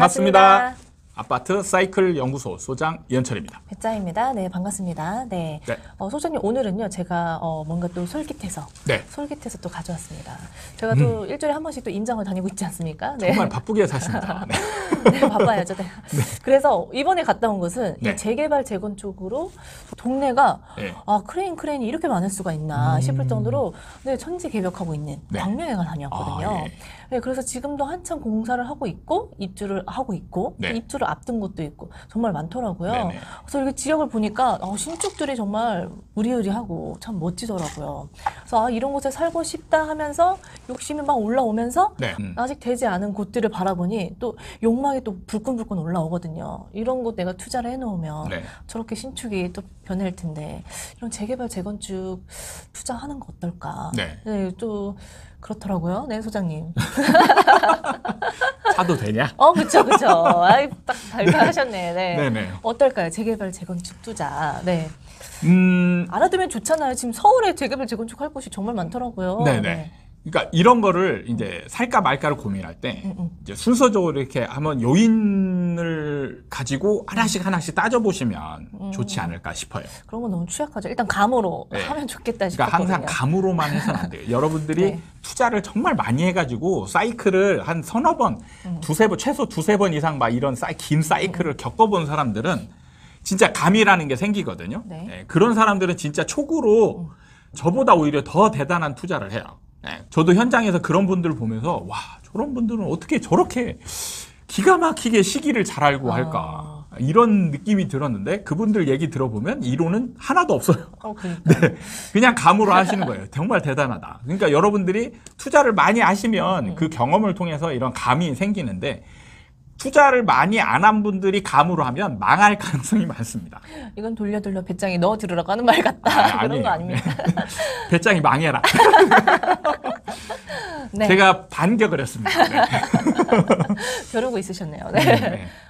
반갑습니다. 아파트 사이클 연구소 소장 이현철입니다. 배짜입니다. 네, 반갑습니다. 네. 소장님, 오늘은요, 제가 뭔가 또 솔깃해서 또 가져왔습니다. 제가 또 일주일에 한 번씩 또 임장을 다니고 있지 않습니까? 네. 정말 바쁘게 사십니다. 네, 바빠야죠. 네. 그래서 이번에 갔다 온 곳은 이 재개발 재건축으로 동네가 크레인이 이렇게 많을 수가 있나 싶을 정도로 천지개벽하고 있는 광명에 다녀왔거든요. 네, 그래서 지금도 한참 공사를 하고 있고 입주를 하고 있고 입주를 앞둔 곳도 있고 정말 많더라고요. 그래서 이렇게 지역을 보니까 신축들이 정말 으리으리하고 참 멋지더라고요. 그래서 이런 곳에 살고 싶다 하면서 욕심이 막 올라오면서 아직 되지 않은 곳들을 바라보니 또 욕망이 또 불끈불끈 올라오거든요. 이런 곳 내가 투자를 해놓으면 저렇게 신축이 또 변할 텐데 이런 재개발 재건축 투자하는 거 어떨까? 네, 또 그렇더라고요. 네, 소장님. 사도 되냐? 그쵸. 아이, 딱 발표하셨네. 네. 네네. 어떨까요? 재개발 재건축 투자. 네. 알아두면 좋잖아요. 지금 서울에 재개발 재건축 할 곳이 정말 많더라고요. 네네. 네. 그러니까 이런 거를 이제 살까 말까를 고민할 때 이제 순서적으로 이렇게 한번 요인을 가지고 하나씩 따져보시면 좋지 않을까 싶어요. 그런 건 너무 취약하죠. 일단 감으로 하면 좋겠다 싶거든요. 그러니까 항상 감으로만 해서는 안 돼요. 여러분들이 투자를 정말 많이 해가지고 사이클을 한 서너 번, 두세 번, 최소 두세 번 이상 막 이런 긴 사이클을 겪어본 사람들은 진짜 감이라는 게 생기거든요. 그런 사람들은 진짜 촉으로 저보다 오히려 더 대단한 투자를 해요. 저도 현장에서 그런 분들을 보면서 와, 저런 분들은 어떻게 저렇게 기가 막히게 시기를 잘 알고 할까 이런 느낌이 들었는데 그분들 얘기 들어보면 이론은 하나도 없어요. 그냥 감으로 하시는 거예요. 정말 대단하다. 그러니까 여러분들이 투자를 많이 하시면 그 경험을 통해서 이런 감이 생기는데 투자를 많이 안 한 분들이 감으로 하면 망할 가능성이 많습니다. 이건 돌려 배짱이 넣어 들으라고 하는 말 같다. 그런 거 아닙니까? 배짱이 망해라. 제가 반격을 했습니다. 벼르고 있으셨네요.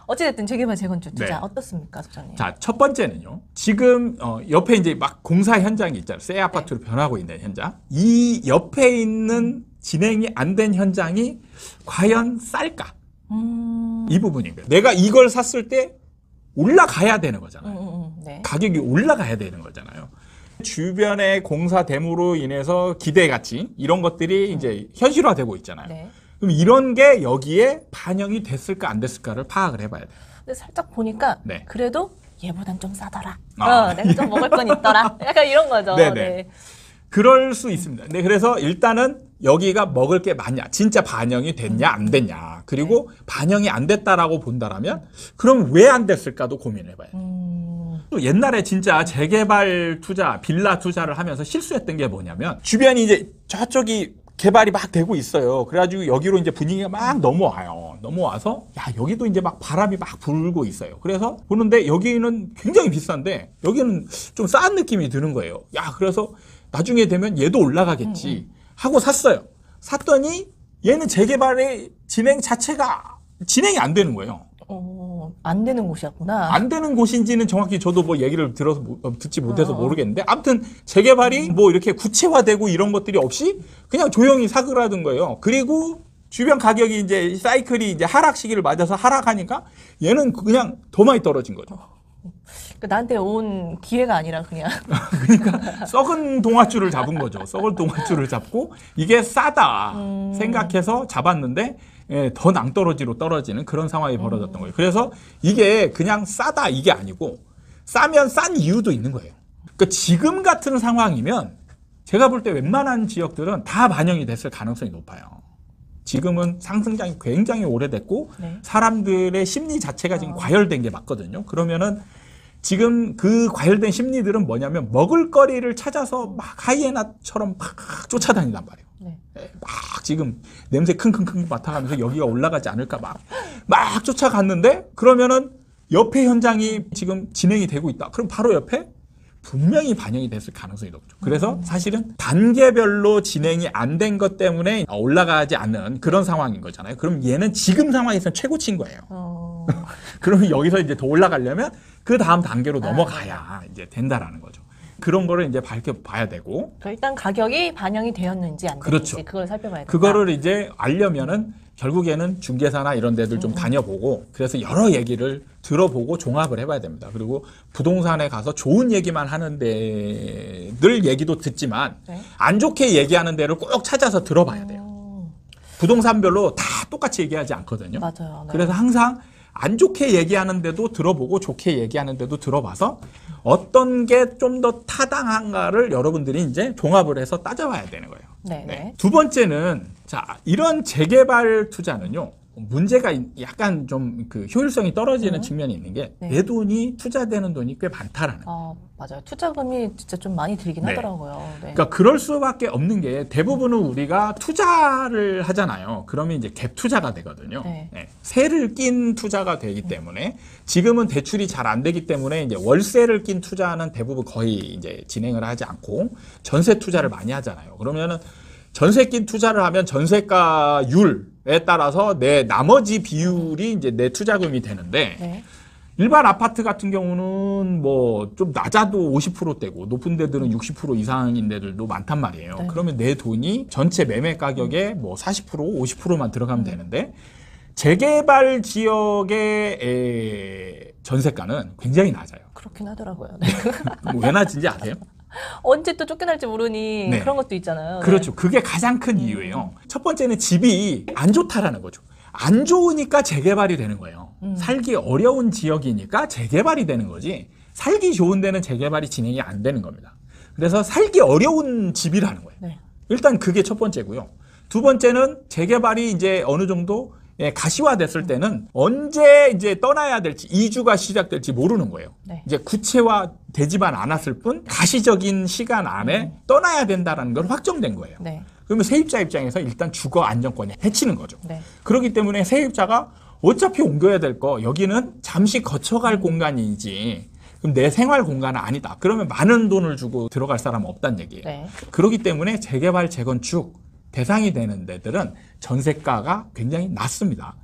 어찌됐든 재개발 재건축 투자 어떻습니까, 소장님? 자, 첫 번째는요. 지금 옆에 이제 막 공사 현장이 있잖아요. 새 아파트로 변하고 있는 현장. 이 옆에 있는 진행이 안 된 현장이 과연 쌀까? 이 부분인 거예요. 내가 이걸 샀을 때 올라가야 되는 거잖아요. 가격이 올라가야 되는 거잖아요. 주변의 공사 대무로 인해서 기대 가치 이런 것들이 이제 현실화되고 있잖아요. 그럼 이런 게 여기에 반영이 됐을까 안 됐을까를 파악을 해봐야 돼요. 근데 살짝 보니까 그래도 얘보단 좀 싸더라. 내가 좀 먹을 건 있더라. 약간 이런 거죠. 그럴 수 있습니다. 그래서 일단은 여기가 먹을 게 많냐, 진짜 반영이 됐냐, 안 됐냐. 그리고 반영이 안 됐다라고 본다라면, 그럼 왜 안 됐을까도 고민을 해봐야 돼요. 또 옛날에 진짜 재개발 투자, 빌라 투자를 하면서 실수했던 게 뭐냐면, 주변이 이제 저쪽이 개발이 막 되고 있어요. 그래가지고 여기로 이제 분위기가 막 넘어와요. 넘어와서, 여기도 이제 막 바람이 막 불고 있어요. 그래서 보는데 여기는 굉장히 비싼데, 여기는 좀 싼 느낌이 드는 거예요. 그래서 나중에 되면 얘도 올라가겠지 하고 샀어요. 샀더니 얘는 재개발의 진행 자체가 진행이 안 되는 거예요. 안 되는 곳이었구나. 안 되는 곳인지는 정확히 저도 뭐 얘기를 듣지 못해서 모르겠는데 아무튼 재개발이 뭐 이렇게 구체화되고 이런 것들이 없이 그냥 조용히 사그라든 거예요. 그리고 주변 가격이 이제 사이클이 이제 하락 시기를 맞아서 하락하니까 얘는 그냥 더 많이 떨어진 거죠. 나한테 온 기회가 아니라 그냥. 그러니까 썩은 동아줄을 잡은 거죠. 썩은 동아줄을 잡고 이게 싸다 생각해서 잡았는데 더 낭떠러지로 떨어지는 그런 상황이 벌어졌던 거예요. 그래서 이게 그냥 싸다 이게 아니고 싸면 싼 이유도 있는 거예요. 그러니까 지금 같은 상황이면 제가 볼 때 웬만한 지역들은 다 반영이 됐을 가능성이 높아요. 지금은 상승장이 굉장히 오래됐고 사람들의 심리 자체가 지금 과열된 게 맞거든요. 그러면은 지금 그 과열된 심리들은 뭐냐면 먹을거리를 찾아서 막 하이에나처럼 막 쫓아다닌단 말이에요. 막 지금 냄새 킁킁킁 맡아가면서 여기가 올라가지 않을까 막 쫓아갔는데 그러면은 옆에 현장이 지금 진행이 되고 있다. 그럼 바로 옆에 분명히 반영이 됐을 가능성이 높죠. 그래서 사실은 단계별로 진행이 안 된 것 때문에 올라가지 않는 그런 상황인 거잖아요. 그럼 얘는 지금 상황에서는 최고치인 거예요. 그러면 여기서 이제 더 올라가려면 그 다음 단계로 넘어가야 이제 된다라는 거죠. 그런 거를 이제 밝혀봐야 되고. 일단 가격이 반영이 되었는지 안 되었는지 그걸 살펴봐야 된다. 그거를 이제 알려면은 결국에는 중개사나 이런 데들 좀 다녀보고 그래서 여러 얘기를 들어보고 종합을 해봐야 됩니다. 그리고 부동산에 가서 좋은 얘기만 하는 데들 얘기도 듣지만 네. 안 좋게 얘기하는 데를 꼭 찾아서 들어봐야 돼요. 부동산별로 다 똑같이 얘기하지 않거든요. 맞아요. 네. 그래서 항상 안 좋게 얘기하는 데도 들어보고 좋게 얘기하는 데도 들어봐서 어떤 게 좀 더 타당한가를 여러분들이 이제 종합을 해서 따져봐야 되는 거예요. 네. 네. 두 번째는 자, 이런 재개발 투자는요. 문제가 약간 좀 그 효율성이 떨어지는 측면이 있는 게 내 돈이 투자되는 돈이 꽤 많다라는 거예요. 맞아요. 투자금이 진짜 좀 많이 들긴 네. 하더라고요. 네. 그러니까 그럴 수밖에 없는 게 대부분은 우리가 투자를 하잖아요. 그러면 이제 갭 투자가 되거든요. 네. 네. 세를 낀 투자가 되기 때문에 지금은 대출이 잘 안 되기 때문에 이제 월세를 낀 투자는 대부분 거의 이제 진행을 하지 않고 전세 투자를 많이 하잖아요. 그러면은 전세 낀 투자를 하면 전세가율에 따라서 내 나머지 비율이 이제 내 투자금이 되는데 네. 일반 아파트 같은 경우는 뭐 좀 낮아도 50%대고 높은 데들은 60% 이상인 데들도 많단 말이에요. 네. 그러면 내 돈이 전체 매매 가격의 뭐 40%, 50%만 들어가면 되는데 재개발 지역의 전세가는 굉장히 낮아요. 그렇긴 하더라고요. 네. 뭐 왜 낮은지 아세요? 언제 또 쫓겨날지 모르니 네. 그런 것도 있잖아요. 그렇죠. 그게 가장 큰 이유예요. 첫 번째는 집이 안 좋다라는 거죠. 안 좋으니까 재개발이 되는 거예요. 살기 어려운 지역이니까 재개발이 되는 거지. 살기 좋은 데는 재개발이 진행이 안 되는 겁니다. 그래서 살기 어려운 집이라는 거예요. 네. 일단 그게 첫 번째고요. 두 번째는 재개발이 이제 어느 정도 가시화됐을 때는 언제 이제 떠나야 될지 이주가 시작될지 모르는 거예요. 네. 이제 구체화되지만 않았을 뿐 가시적인 시간 안에 떠나야 된다는 걸 확정된 거예요. 네. 그러면 세입자 입장에서 일단 주거 안정권이 해치는 거죠. 네. 그렇기 때문에 세입자가 어차피 옮겨야 될 거 여기는 잠시 거쳐갈 공간이지 그럼 내 생활 공간은 아니다. 그러면 많은 돈을 주고 들어갈 사람은 없다는 얘기예요. 네. 그렇기 때문에 재개발, 재건축 대상이 되는 데들은 전세가가 굉장히 낮습니다.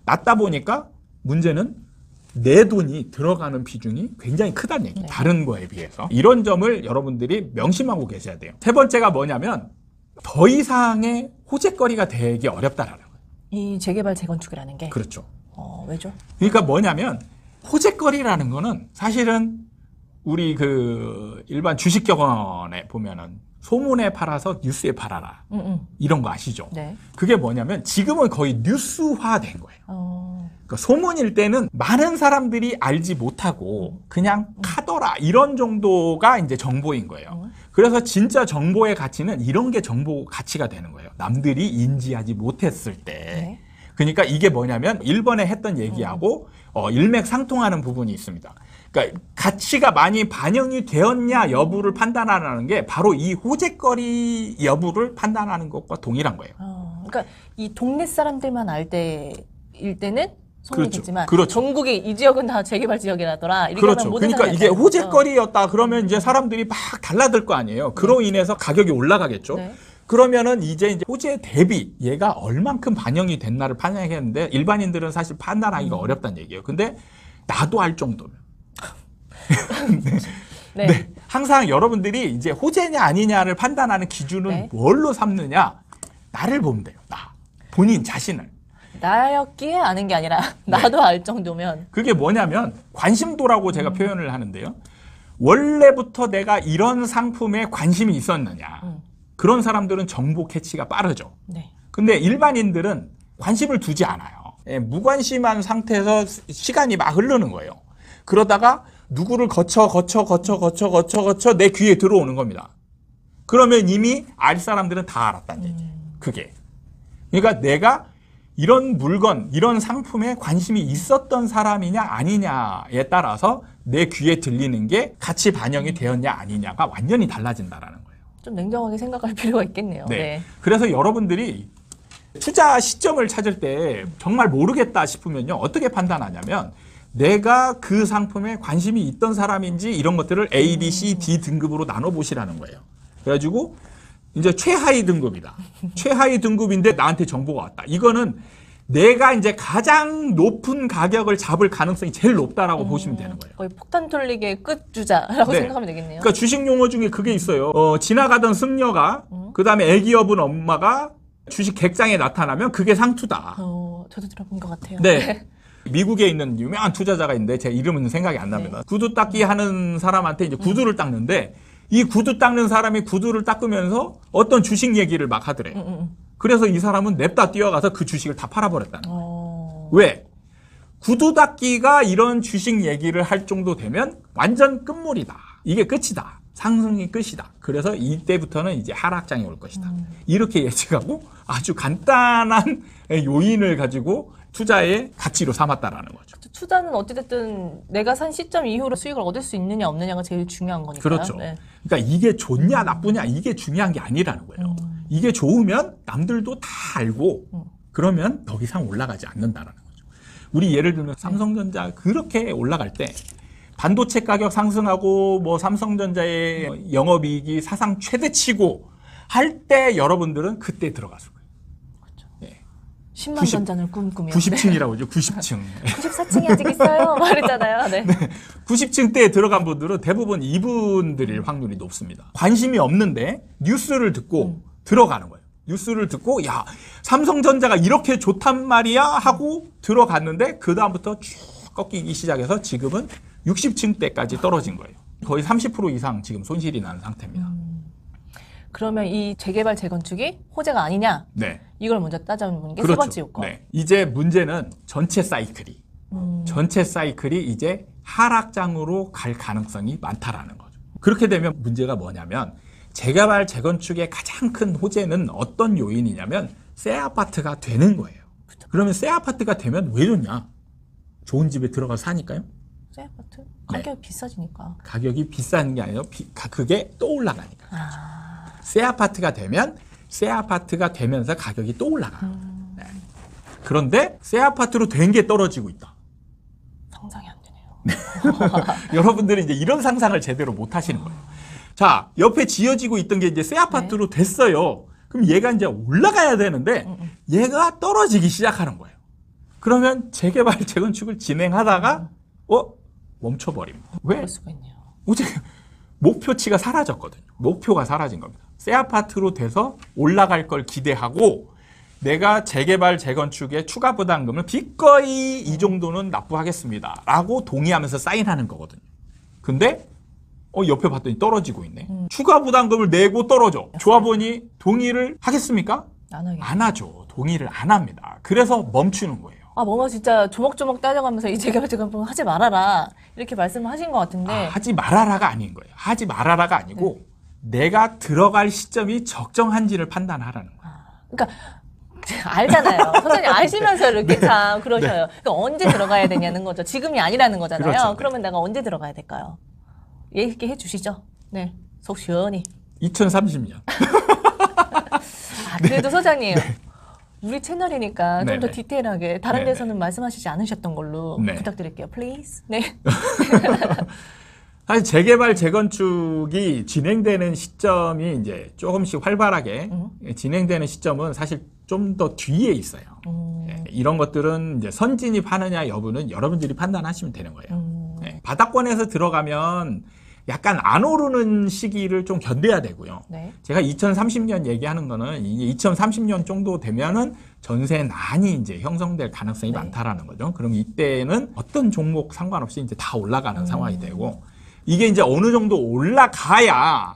낮다 보니까 문제는 내 돈이 들어가는 비중이 굉장히 크다는 얘기. 네. 다른 거에 비해서. 이런 점을 여러분들이 명심하고 계셔야 돼요. 세 번째가 뭐냐면 더 이상의 호재거리가 되기 어렵다라는 거예요. 이 재개발 재건축이라는 게 그렇죠. 왜죠? 그러니까 뭐냐면 호재거리라는 거는 사실은 우리 그 일반 주식경원에 보면은 소문에 팔아서 뉴스에 팔아라. 이런 거 아시죠? 네. 그게 뭐냐면 지금은 거의 뉴스화된 거예요. 그러니까 소문일 때는 많은 사람들이 알지 못하고 그냥 카더라 이런 정도가 이제 정보인 거예요. 그래서 진짜 정보의 가치는 이런 게 정보 가치가 되는 거예요. 남들이 인지하지 못했을 때. 네. 그러니까 이게 뭐냐면 1번에 했던 얘기하고 일맥상통하는 부분이 있습니다. 그러니까 가치가 많이 반영이 되었냐 여부를 판단하는 게 바로 이 호재거리 여부를 판단하는 것과 동일한 거예요. 그러니까 이 동네 사람들만 알 때일 때는 소문이겠지만 그렇죠. 전국이 이 지역은 다 재개발 지역이라더라. 이렇게 그렇죠. 하면 모든 그러니까 사람이 이게 알죠. 호재거리였다 그러면 이제 사람들이 막 달라들 거 아니에요. 그로 인해서 가격이 올라가겠죠. 네. 그러면은 이제 호재 대비 얘가 얼만큼 반영이 됐나를 판단하겠는데 일반인들은 사실 판단하기가 어렵다는 얘기예요. 근데 나도 알 정도면. 네. 네. 항상 여러분들이 이제 호재냐 아니냐를 판단하는 기준은 네. 뭘로 삼느냐? 나를 보면 돼요. 나. 본인 자신을. 나였기에 아는 게 아니라 나도 알 정도면 그게 뭐냐면 관심도라고 제가 표현을 하는데요. 원래부터 내가 이런 상품에 관심이 있었느냐. 그런 사람들은 정보 캐치가 빠르죠. 네. 근데 일반인들은 관심을 두지 않아요. 무관심한 상태에서 시간이 막 흐르는 거예요. 그러다가 누구를 거쳐 내 귀에 들어오는 겁니다. 그러면 이미 알 사람들은 다 알았다는 얘기예요. 그게. 그러니까 내가 이런 물건, 이런 상품에 관심이 있었던 사람이냐 아니냐에 따라서 내 귀에 들리는 게 같이 반영이 되었냐 아니냐가 완전히 달라진다라는 거예요. 좀 냉정하게 생각할 필요가 있겠네요. 네. 네. 그래서 여러분들이 투자 시점을 찾을 때 정말 모르겠다 싶으면요. 어떻게 판단하냐면 내가 그 상품에 관심이 있던 사람인지 이런 것들을 A, B, C, D 등급으로 나눠보시라는 거예요. 그래가지고 이제 최하위 등급이다. 최하위 등급인데 나한테 정보가 왔다. 이거는 내가 이제 가장 높은 가격을 잡을 가능성이 제일 높다라고 보시면 되는 거예요. 거의 폭탄 톨릭의 끝주자라고 네. 생각하면 되겠네요. 그러니까 주식 용어 중에 그게 있어요. 지나가던 승려가 그다음에 애기 업은 엄마가 주식 객장에 나타나면 그게 상투다. 저도 들어본 것 같아요. 네. 미국에 있는 유명한 투자자가 있는데 제 이름은 생각이 안 납니다. 구두 닦기 하는 사람한테 이제 구두를 닦는데 이 구두 닦는 사람이 구두를 닦으면서 어떤 주식 얘기를 막 하더래요. 그래서 이 사람은 냅다 뛰어가서 그 주식을 다 팔아버렸다는 거예요. 왜? 구두 닦기가 이런 주식 얘기를 할 정도 되면 완전 끝물이다. 이게 끝이다. 상승이 끝이다. 그래서 이때부터는 이제 하락장이 올 것이다. 이렇게 예측하고 아주 간단한 요인을 가지고 투자의 가치로 삼았다라는 거죠. 투자는 어찌됐든 내가 산 시점 이후로 수익을 얻을 수 있느냐 없느냐가 제일 중요한 거니까요. 그렇죠. 네. 그러니까 이게 좋냐 나쁘냐 이게 중요한 게 아니라는 거예요. 이게 좋으면 남들도 다 알고 그러면 더 이상 올라가지 않는다라는 거죠. 우리 예를 들면 삼성전자 그렇게 올라갈 때 반도체 가격 상승하고 뭐 삼성전자의 영업이익이 사상 최대치고 할 때 여러분들은 그때 들어갔을 거예요. 10만 전잔을 꿈꾸며 90층이라고 하죠. 90층. 94층이 아직 있어요. 말했잖아요. 네. 90층 대에 들어간 분들은 대부분 이분들일 확률이 높습니다. 관심이 없는데 뉴스를 듣고 들어가는 거예요. 뉴스를 듣고 야 삼성전자가 이렇게 좋단 말이야 하고 들어갔는데 그 다음부터 쭉 꺾이기 시작해서 지금은 60층 대까지 떨어진 거예요. 거의 30% 이상 지금 손실이 나는 상태입니다. 그러면 이 재개발 재건축이 호재가 아니냐? 네. 이걸 먼저 따져보는 게 세 그렇죠. 번째 요건. 네. 이제 문제는 전체 사이클이 이제 하락장으로 갈 가능성이 많다라는 거죠. 그렇게 되면 문제가 뭐냐면 재개발 재건축의 가장 큰 호재는 어떤 요인이냐면 새 아파트가 되는 거예요. 그러면 새 아파트가 되면 왜 좋냐? 좋은 집에 들어가서 사니까요. 새 아파트? 가격이 비싸지니까. 가격이 비싼 게 아니라 그게 또 올라가니까. 새 아파트가 되면 새 아파트가 되면서 가격이 또 올라가. 네. 그런데 새 아파트로 된 게 떨어지고 있다. 상상이 안 되네요. 여러분들이 이제 이런 상상을 제대로 못 하시는 거예요. 자, 옆에 지어지고 있던 게 이제 새 아파트로 됐어요. 그럼 얘가 이제 올라가야 되는데 얘가 떨어지기 시작하는 거예요. 그러면 재개발 재건축을 진행하다가 멈춰버립니다. 왜? 그럴 수가 있네요. 어떻게 목표치가 사라졌거든요. 목표가 사라진 겁니다. 새 아파트로 돼서 올라갈 걸 기대하고 내가 재개발 재건축에 추가 부담금을 기꺼이 이 정도는 납부하겠습니다 라고 동의하면서 사인하는 거거든요. 근데 옆에 봤더니 떨어지고 있네. 추가 부담금을 내고 떨어져. 조합원이 동의를 하겠습니까? 안 하죠. 동의를 안 합니다. 그래서 멈추는 거예요. 뭔가 진짜 조목조목 따져가면서 이 재개발 재건축 하지 말아라 이렇게 말씀을 하신 것 같은데 하지 말아라가 아닌 거예요. 하지 말아라가 아니고 내가 들어갈 시점이 적정한지를 판단하라는 거예요. 그러니까 알잖아요. 선생님 아시면서 이렇게 참 그러셔요. 그러니까 언제 들어가야 되냐는 거죠. 지금이 아니라는 거잖아요. 그렇죠. 그러면 내가 언제 들어가야 될까요? 얘기해 주시죠. 네, 속 시원히. 2030년. 그래도 소장님. 우리 채널이니까 좀 더 네네. 디테일하게 다른 네네. 데서는 말씀하시지 않으셨던 걸로 부탁드릴게요. 플리즈. 네. 사실 재개발 재건축이 진행되는 시점이 이제 조금씩 활발하게 진행되는 시점은 사실 좀 더 뒤에 있어요. 이런 것들은 이제 선진입하느냐 여부는 여러분들이 판단하시면 되는 거예요. 바닥권에서 들어가면 약간 안 오르는 시기를 좀 견뎌야 되고요. 네. 제가 2030년 얘기하는 거는 이제 2030년 정도 되면은 전세난이 이제 형성될 가능성이 많다라는 거죠. 그럼 이때는 어떤 종목 상관없이 이제 다 올라가는 상황이 되고 이게 이제 어느 정도 올라가야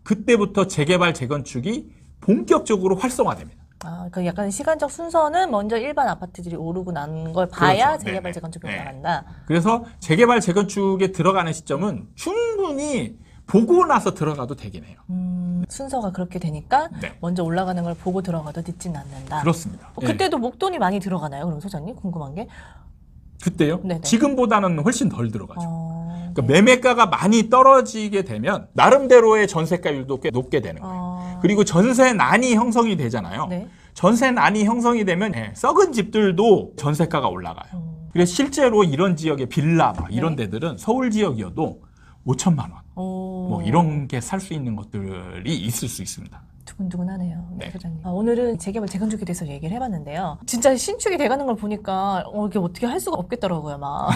그때부터 재개발 재건축이 본격적으로 활성화됩니다. 그 약간 시간적 순서는 먼저 일반 아파트들이 오르고 난 걸 봐야 그렇죠. 재개발 네네. 재건축이 네. 올라간다. 그래서 재개발 재건축에 들어가는 시점은 충분히 보고 나서 들어가도 되긴 해요. 순서가 그렇게 되니까 네. 먼저 올라가는 걸 보고 들어가도 늦진 않는다. 그렇습니다. 그때도 목돈이 많이 들어가나요? 그럼 소장님 궁금한 게. 그때요? 네네. 지금보다는 훨씬 덜 들어가죠. 그러니까 네. 매매가가 많이 떨어지게 되면 나름대로의 전세가율도 꽤 높게 되는 거예요. 그리고 전세난이 형성이 되잖아요. 네. 전세난이 형성이 되면 썩은 집들도 전세가가 올라가요. 그래서 실제로 이런 지역의 빌라 막 이런 데들은 서울 지역이어도 5천만 원. 뭐 이런 게 살 수 있는 것들이 있을 수 있습니다. 두근두근하네요. 네. 소장님. 오늘은 재개발 재건축에 대해서 얘기를 해봤는데요. 진짜 신축이 돼가는 걸 보니까 이게 어떻게 할 수가 없겠더라고요. 막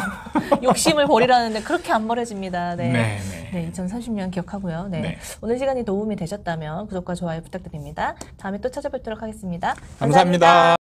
욕심을 버리라는데 그렇게 안 버려집니다. 네. 네. 네, 2030년 기억하고요. 네. 오늘 시간이 도움이 되셨다면 구독과 좋아요 부탁드립니다. 다음에 또 찾아뵙도록 하겠습니다. 감사합니다.